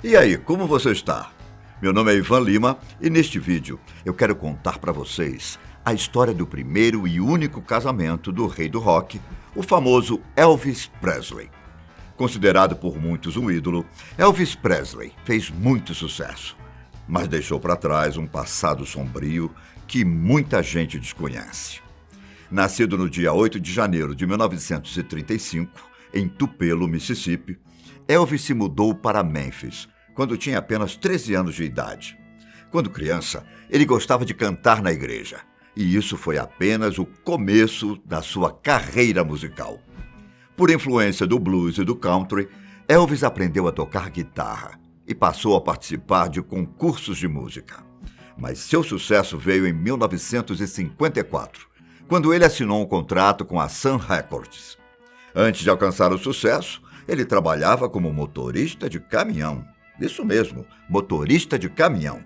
E aí, como você está? Meu nome é Ivan Lima e neste vídeo eu quero contar para vocês a história do primeiro e único casamento do rei do rock, o famoso Elvis Presley. Considerado por muitos um ídolo, Elvis Presley fez muito sucesso, mas deixou para trás um passado sombrio que muita gente desconhece. Nascido no dia 8 de janeiro de 1935, em Tupelo, Mississippi, Elvis se mudou para Memphis quando tinha apenas 13 anos de idade. Quando criança, ele gostava de cantar na igreja, e isso foi apenas o começo da sua carreira musical. Por influência do blues e do country, Elvis aprendeu a tocar guitarra e passou a participar de concursos de música. Mas seu sucesso veio em 1954, quando ele assinou um contrato com a Sun Records. Antes de alcançar o sucesso, ele trabalhava como motorista de caminhão. Isso mesmo, motorista de caminhão.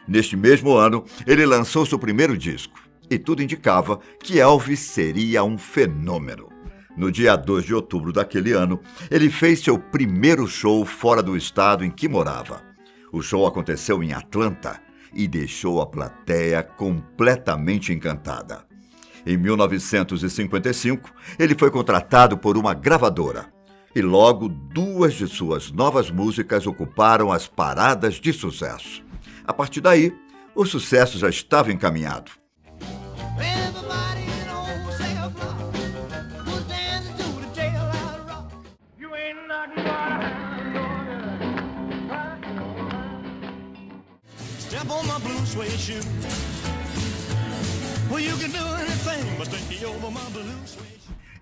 Neste mesmo ano, ele lançou seu primeiro disco, e tudo indicava que Elvis seria um fenômeno. No dia 2 de outubro daquele ano, ele fez seu primeiro show fora do estado em que morava. O show aconteceu em Atlanta e deixou a plateia completamente encantada. Em 1955, ele foi contratado por uma gravadora e logo 2 de suas novas músicas ocuparam as paradas de sucesso. A partir daí, o sucesso já estava encaminhado.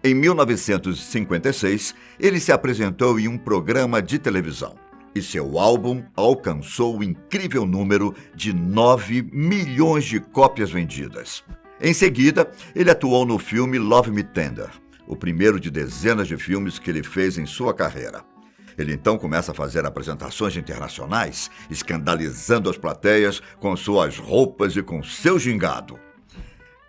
Em 1956, ele se apresentou em um programa de televisão e seu álbum alcançou o incrível número de 9 milhões de cópias vendidas. Em seguida, ele atuou no filme Love Me Tender, o primeiro de dezenas de filmes que ele fez em sua carreira. Ele então começa a fazer apresentações internacionais, escandalizando as plateias com suas roupas e com seu gingado.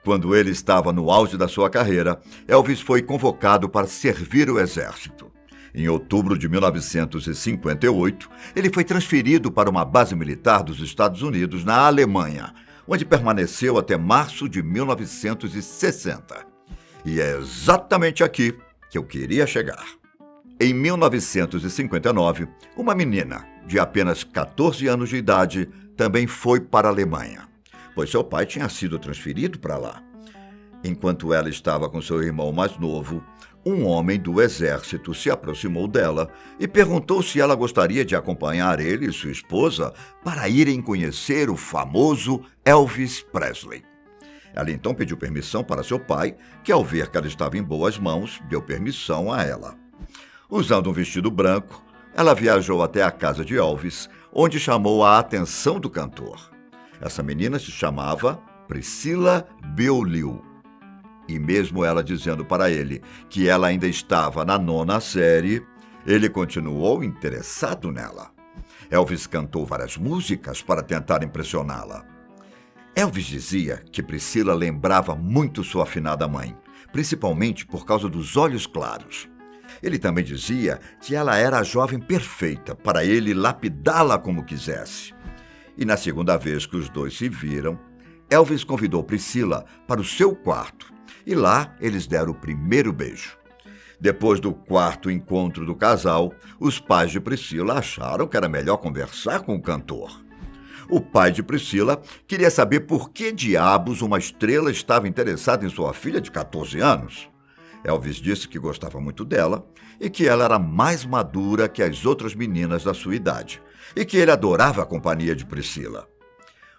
Quando ele estava no auge da sua carreira, Elvis foi convocado para servir o exército. Em outubro de 1958, ele foi transferido para uma base militar dos Estados Unidos, na Alemanha, onde permaneceu até março de 1960. E é exatamente aqui que eu queria chegar. Em 1959, uma menina de apenas 14 anos de idade também foi para a Alemanha, pois seu pai tinha sido transferido para lá. Enquanto ela estava com seu irmão mais novo, um homem do exército se aproximou dela e perguntou se ela gostaria de acompanhar ele e sua esposa para irem conhecer o famoso Elvis Presley. Ela então pediu permissão para seu pai, que ao ver que ela estava em boas mãos, deu permissão a ela. Usando um vestido branco, ela viajou até a casa de Elvis, onde chamou a atenção do cantor. Essa menina se chamava Priscilla Beaulieu. E mesmo ela dizendo para ele que ela ainda estava na 9ª série, ele continuou interessado nela. Elvis cantou várias músicas para tentar impressioná-la. Elvis dizia que Priscilla lembrava muito sua afinada mãe, principalmente por causa dos olhos claros. Ele também dizia que ela era a jovem perfeita para ele lapidá-la como quisesse. E na segunda vez que os dois se viram, Elvis convidou Priscilla para o seu quarto e lá eles deram o primeiro beijo. Depois do quarto encontro do casal, os pais de Priscilla acharam que era melhor conversar com o cantor. O pai de Priscilla queria saber por que diabos uma estrela estava interessada em sua filha de 14 anos. Elvis disse que gostava muito dela e que ela era mais madura que as outras meninas da sua idade e que ele adorava a companhia de Priscilla.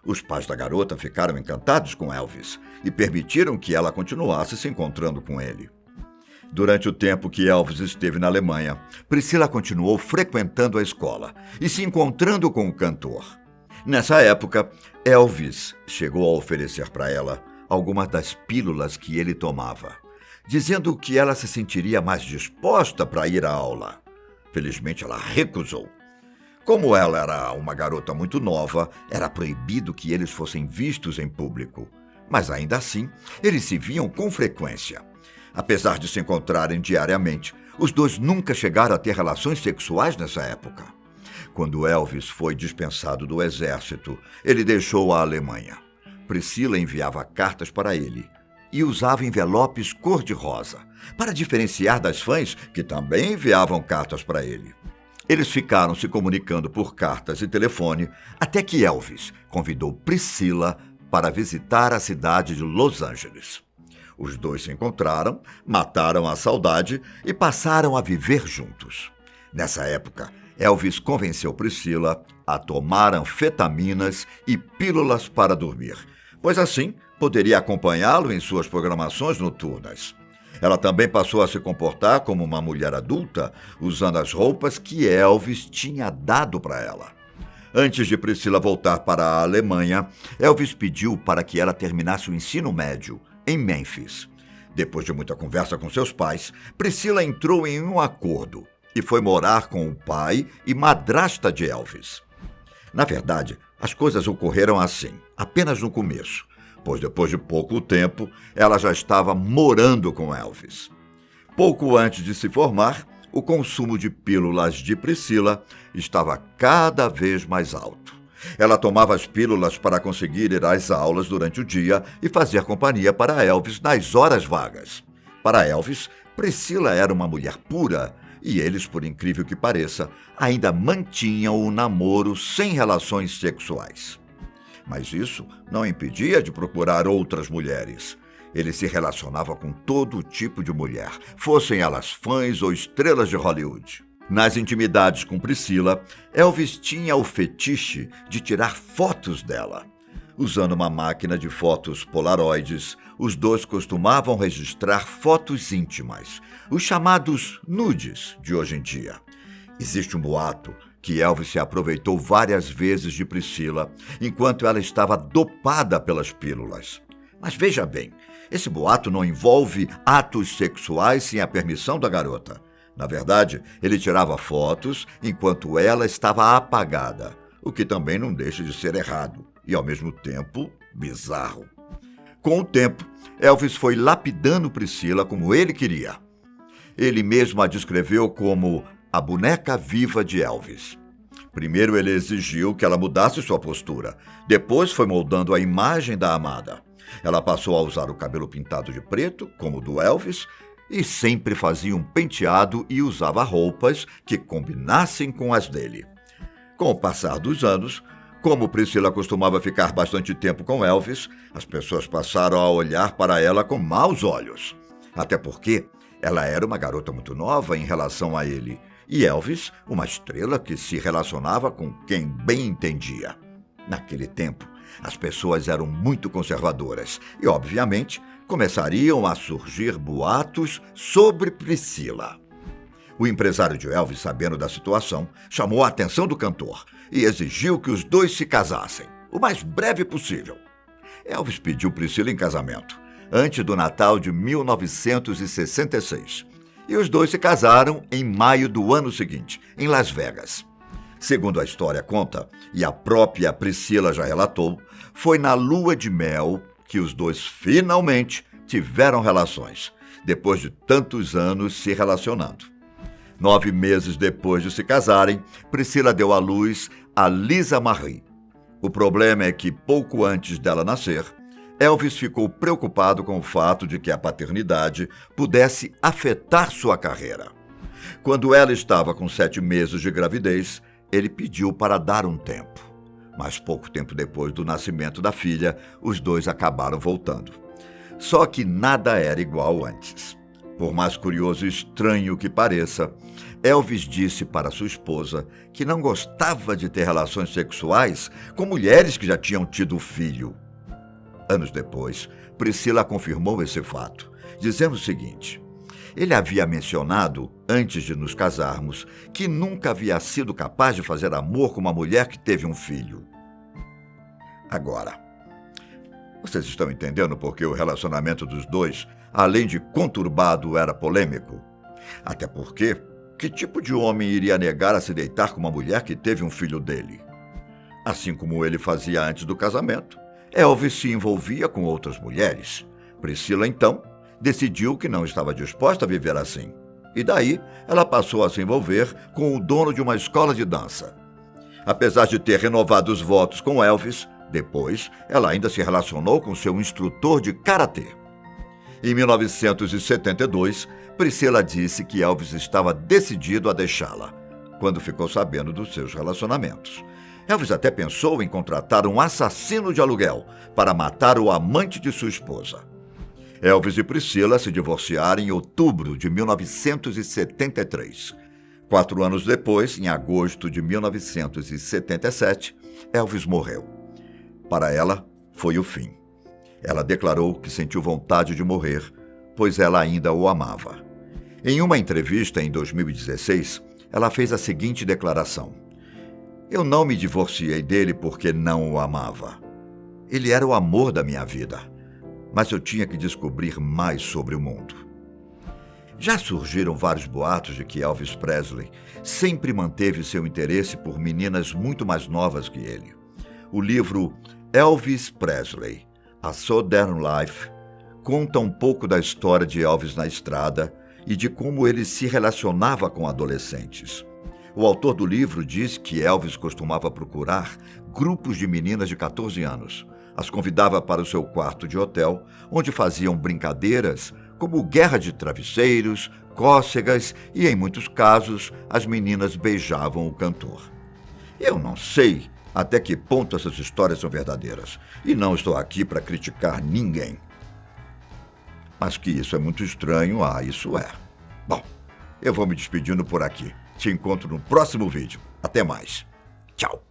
Os pais da garota ficaram encantados com Elvis e permitiram que ela continuasse se encontrando com ele. Durante o tempo que Elvis esteve na Alemanha, Priscilla continuou frequentando a escola e se encontrando com o cantor. Nessa época, Elvis chegou a oferecer para ela algumas das pílulas que ele tomava, dizendo que ela se sentiria mais disposta para ir à aula. Felizmente, ela recusou. Como ela era uma garota muito nova, era proibido que eles fossem vistos em público. Mas ainda assim, eles se viam com frequência. Apesar de se encontrarem diariamente, os dois nunca chegaram a ter relações sexuais nessa época. Quando Elvis foi dispensado do exército, ele deixou a Alemanha. Priscila enviava cartas para ele e usava envelopes cor-de-rosa, para diferenciar das fãs que também enviavam cartas para ele. Eles ficaram se comunicando por cartas e telefone até que Elvis convidou Priscila para visitar a cidade de Los Angeles. Os dois se encontraram, mataram a saudade e passaram a viver juntos. Nessa época, Elvis convenceu Priscila a tomar anfetaminas e pílulas para dormir, pois assim poderia acompanhá-lo em suas programações noturnas. Ela também passou a se comportar como uma mulher adulta, usando as roupas que Elvis tinha dado para ela. Antes de Priscila voltar para a Alemanha, Elvis pediu para que ela terminasse o ensino médio em Memphis. Depois de muita conversa com seus pais, Priscila entrou em um acordo e foi morar com o pai e madrasta de Elvis. Na verdade, as coisas ocorreram assim, apenas no começo, pois depois de pouco tempo, ela já estava morando com Elvis. Pouco antes de se formar, o consumo de pílulas de Priscila estava cada vez mais alto. Ela tomava as pílulas para conseguir ir às aulas durante o dia e fazer companhia para Elvis nas horas vagas. Para Elvis, Priscila era uma mulher pura e eles, por incrível que pareça, ainda mantinham o namoro sem relações sexuais. Mas isso não impedia de procurar outras mulheres. Ele se relacionava com todo tipo de mulher, fossem elas fãs ou estrelas de Hollywood. Nas intimidades com Priscila, Elvis tinha o fetiche de tirar fotos dela. Usando uma máquina de fotos polaroides, os dois costumavam registrar fotos íntimas, os chamados nudes de hoje em dia. Existe um boato que Elvis se aproveitou várias vezes de Priscila enquanto ela estava dopada pelas pílulas. Mas veja bem, esse boato não envolve atos sexuais sem a permissão da garota. Na verdade, ele tirava fotos enquanto ela estava apagada, o que também não deixa de ser errado e, ao mesmo tempo, bizarro. Com o tempo, Elvis foi lapidando Priscila como ele queria. Ele mesmo a descreveu como a boneca viva de Elvis. Primeiro ele exigiu que ela mudasse sua postura. Depois foi moldando a imagem da amada. Ela passou a usar o cabelo pintado de preto, como o do Elvis, e sempre fazia um penteado e usava roupas que combinassem com as dele. Com o passar dos anos, como Priscila costumava ficar bastante tempo com Elvis, as pessoas passaram a olhar para ela com maus olhos. Até porque ela era uma garota muito nova em relação a ele, e Elvis, uma estrela que se relacionava com quem bem entendia. Naquele tempo, as pessoas eram muito conservadoras e, obviamente, começariam a surgir boatos sobre Priscila. O empresário de Elvis, sabendo da situação, chamou a atenção do cantor e exigiu que os dois se casassem, o mais breve possível. Elvis pediu Priscila em casamento, antes do Natal de 1966. E os dois se casaram em maio do ano seguinte, em Las Vegas. Segundo a história conta, e a própria Priscila já relatou, foi na lua de mel que os dois finalmente tiveram relações, depois de tantos anos se relacionando. 9 meses depois de se casarem, Priscila deu à luz a Lisa Marie. O problema é que, pouco antes dela nascer, Elvis ficou preocupado com o fato de que a paternidade pudesse afetar sua carreira. Quando ela estava com 7 meses de gravidez, ele pediu para dar um tempo. Mas pouco tempo depois do nascimento da filha, os dois acabaram voltando. Só que nada era igual antes. Por mais curioso e estranho que pareça, Elvis disse para sua esposa que não gostava de ter relações sexuais com mulheres que já tinham tido filho. Anos depois, Priscila confirmou esse fato, dizendo o seguinte: ele havia mencionado, antes de nos casarmos, que nunca havia sido capaz de fazer amor com uma mulher que teve um filho. Agora, vocês estão entendendo por que o relacionamento dos dois, além de conturbado, era polêmico? Até porque, que tipo de homem iria negar a se deitar com uma mulher que teve um filho dele? Assim como ele fazia antes do casamento, Elvis se envolvia com outras mulheres. Priscila, então, decidiu que não estava disposta a viver assim. E daí, ela passou a se envolver com o dono de uma escola de dança. Apesar de ter renovado os votos com Elvis, depois ela ainda se relacionou com seu instrutor de karatê. Em 1972, Priscila disse que Elvis estava decidido a deixá-la, quando ficou sabendo dos seus relacionamentos. Elvis até pensou em contratar um assassino de aluguel para matar o amante de sua esposa. Elvis e Priscila se divorciaram em outubro de 1973. 4 anos depois, em agosto de 1977, Elvis morreu. Para ela, foi o fim. Ela declarou que sentiu vontade de morrer, pois ela ainda o amava. Em uma entrevista em 2016, ela fez a seguinte declaração: "Eu não me divorciei dele porque não o amava. Ele era o amor da minha vida, mas eu tinha que descobrir mais sobre o mundo." Já surgiram vários boatos de que Elvis Presley sempre manteve seu interesse por meninas muito mais novas que ele. O livro Elvis Presley, A Southern Life, conta um pouco da história de Elvis na estrada e de como ele se relacionava com adolescentes. O autor do livro diz que Elvis costumava procurar grupos de meninas de 14 anos. As convidava para o seu quarto de hotel, onde faziam brincadeiras como guerra de travesseiros, cócegas e, em muitos casos, as meninas beijavam o cantor. Eu não sei até que ponto essas histórias são verdadeiras, e não estou aqui para criticar ninguém. Mas que isso é muito estranho, isso é. Bom, eu vou me despedindo por aqui. Te encontro no próximo vídeo. Até mais. Tchau.